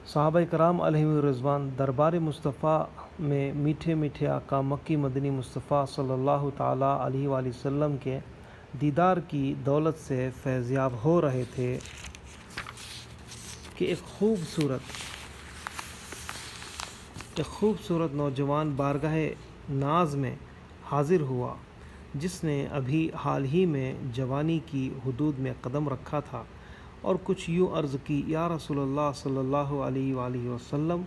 صحابہ کرام علیہم رضوان دربار مصطفیٰ میں میٹھے میٹھے آقا مکی مدنی مصطفیٰ صلی اللہ تعالیٰ علیہ وآلہ وسلم کے دیدار کی دولت سے فیضیاب ہو رہے تھے کہ ایک خوبصورت نوجوان بارگاہ ناز میں حاضر ہوا، جس نے ابھی حال ہی میں جوانی کی حدود میں قدم رکھا تھا، اور کچھ یوں عرض کی: یا رسول اللہ صلی اللہ علیہ وآلہ وسلم،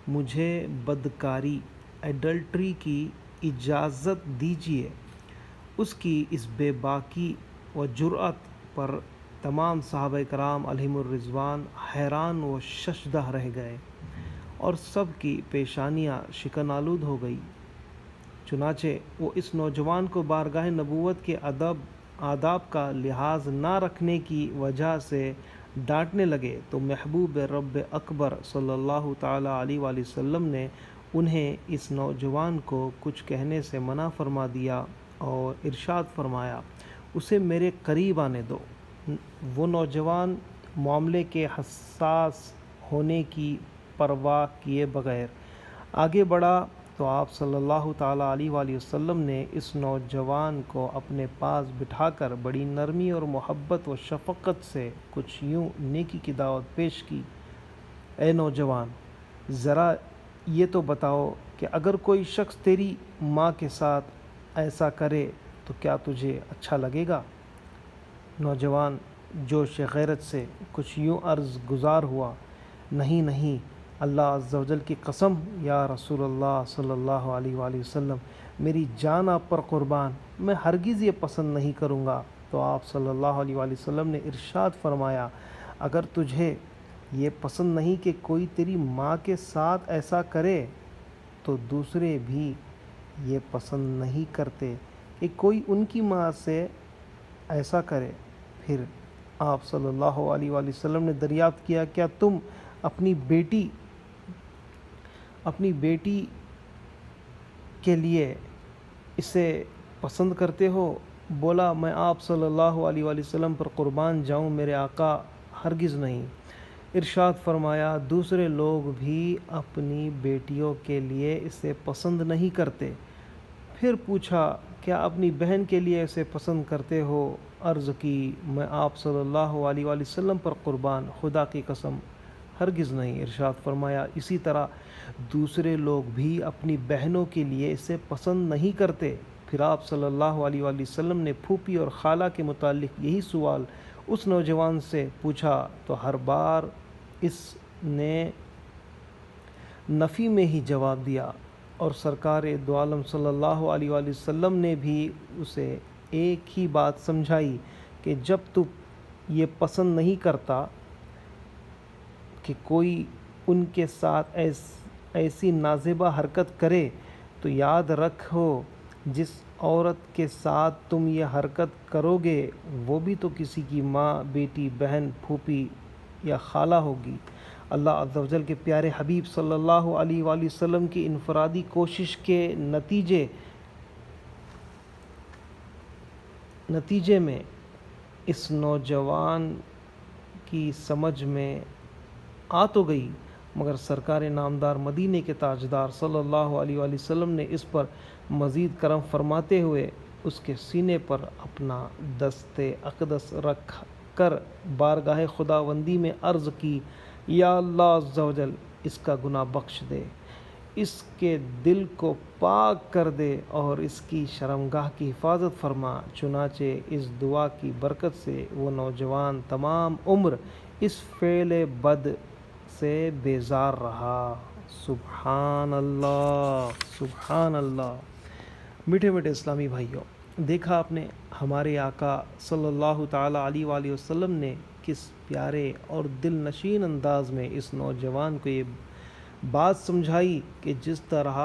مجھے بدکاری ایڈلٹری کی اجازت دیجیے۔ اس کی اس بے باکی و جرأت پر تمام صحابہ کرام علیہم الرضوان حیران و ششدر رہ گئے، اور سب کی پیشانیاں شکن آلود ہو گئی۔ چنانچہ وہ اس نوجوان کو بارگاہ نبوت کے آداب کا لحاظ نہ رکھنے کی وجہ سے ڈانٹنے لگے، تو محبوب رب اکبر صلی اللہ تعالیٰ علیہ وآلہ وسلم نے انہیں اس نوجوان کو کچھ کہنے سے منع فرما دیا اور ارشاد فرمایا: اسے میرے قریب آنے دو۔ وہ نوجوان معاملے کے حساس ہونے کی پرواہ کیے بغیر آگے بڑھا، تو آپ صلی اللہ تعالیٰ علیہ وآلہ وسلم نے اس نوجوان کو اپنے پاس بٹھا کر بڑی نرمی اور محبت و شفقت سے کچھ یوں نیکی کی دعوت پیش کی: اے نوجوان، ذرا یہ تو بتاؤ کہ اگر کوئی شخص تیری ماں کے ساتھ ایسا کرے تو کیا تجھے اچھا لگے گا؟ نوجوان جوش غیرت سے کچھ یوں عرض گزار ہوا: نہیں نہیں، اللہ عز و جل کی قسم، یا رسول اللہ صلی اللہ علیہ وآلہ وسلم، میری جان آپ پر قربان، میں ہرگز یہ پسند نہیں کروں گا۔ تو آپ صلی اللہ علیہ وآلہ وسلم نے ارشاد فرمایا: اگر تجھے یہ پسند نہیں کہ کوئی تیری ماں کے ساتھ ایسا کرے، تو دوسرے بھی یہ پسند نہیں کرتے کہ کوئی ان کی ماں سے ایسا کرے۔ پھر آپ صلی اللہ علیہ وآلہ وسلم نے دریافت کیا: کیا تم اپنی بیٹی کے لیے اسے پسند کرتے ہو؟ بولا: میں آپ صلی اللہ علیہ وآلہ وسلم پر قربان جاؤں میرے آقا، ہرگز نہیں۔ ارشاد فرمایا: دوسرے لوگ بھی اپنی بیٹیوں کے لیے اسے پسند نہیں کرتے۔ پھر پوچھا: کیا اپنی بہن کے لیے اسے پسند کرتے ہو؟ عرض کی: میں آپ صلی اللہ علیہ وآلہ وسلم پر قربان، خدا کی قسم، ہرگز نہیں۔ ارشاد فرمایا: اسی طرح دوسرے لوگ بھی اپنی بہنوں کے لیے اسے پسند نہیں کرتے۔ پھر آپ صلی اللہ علیہ وآلہ وسلم نے پھوپھی اور خالہ کے متعلق یہی سوال اس نوجوان سے پوچھا، تو ہر بار اس نے نفی میں ہی جواب دیا، اور سرکار دو عالم صلی اللہ علیہ وآلہ وسلم نے بھی اسے ایک ہی بات سمجھائی کہ جب تو یہ پسند نہیں کرتا کہ کوئی ان کے ساتھ ایسی نازیبا حرکت کرے، تو یاد رکھو جس عورت کے ساتھ تم یہ حرکت کرو گے وہ بھی تو کسی کی ماں، بیٹی، بہن، پھوپھی یا خالہ ہوگی۔ اللہ عز و جل کے پیارے حبیب صلی اللہ علیہ وآلہ وسلم کی انفرادی کوشش کے نتیجے میں اس نوجوان کی سمجھ میں آ تو گئی، مگر سرکار نامدار مدینے کے تاجدار صلی اللہ علیہ وآلہ وسلم نے اس پر مزید کرم فرماتے ہوئے اس کے سینے پر اپنا دست اقدس رکھ کر بارگاہ خداوندی میں عرض کی: یا اللہ عز و جل، اس کا گناہ بخش دے، اس کے دل کو پاک کر دے اور اس کی شرمگاہ کی حفاظت فرما۔ چنانچہ اس دعا کی برکت سے وہ نوجوان تمام عمر اس فعل بد سے بیزار رہا۔ سبحان اللہ، سبحان اللہ۔ میٹھے میٹھے اسلامی بھائیوں، دیکھا آپ نے ہمارے آقا صلی اللہ تعالیٰ علیہ وآلہ وسلم نے کس پیارے اور دل نشین انداز میں اس نوجوان کو یہ بات سمجھائی کہ جس طرح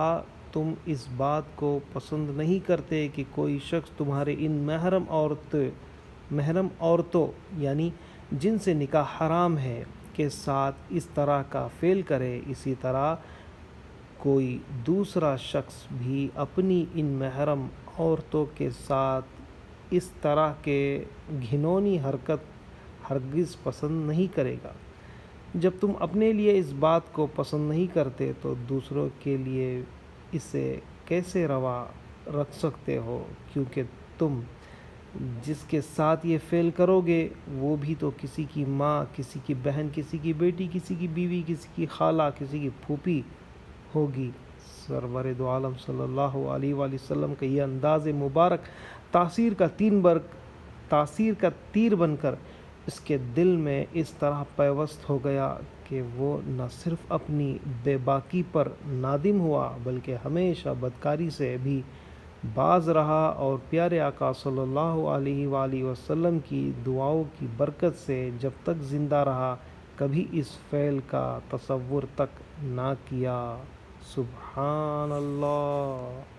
تم اس بات کو پسند نہیں کرتے کہ کوئی شخص تمہارے ان محرم عورتوں یعنی جن سے نکاح حرام ہے کے ساتھ اس طرح کا فعل کرے، اسی طرح کوئی دوسرا شخص بھی اپنی ان محرم عورتوں کے ساتھ اس طرح کے گھنونی حرکت ہرگز پسند نہیں کرے گا۔ جب تم اپنے لیے اس بات کو پسند نہیں کرتے تو دوسروں کے لیے اسے کیسے روا رکھ سکتے ہو؟ کیونکہ تم جس کے ساتھ یہ فعل کرو گے وہ بھی تو کسی کی ماں، کسی کی بہن، کسی کی بیٹی، کسی کی بیوی، کسی کی خالہ، کسی کی پھوپھی ہوگی۔ سرور دو عالم صلی اللہ علیہ وآلہ وسلم کا یہ انداز مبارک تاثیر کا تیر بن کر اس کے دل میں اس طرح پیوست ہو گیا کہ وہ نہ صرف اپنی بے باکی پر نادم ہوا بلکہ ہمیشہ بدکاری سے بھی باز رہا، اور پیارے آقا صلی اللہ علیہ وآلہ وسلم کی دعاؤں کی برکت سے جب تک زندہ رہا کبھی اس فعل کا تصور تک نہ کیا۔ سبحان اللہ۔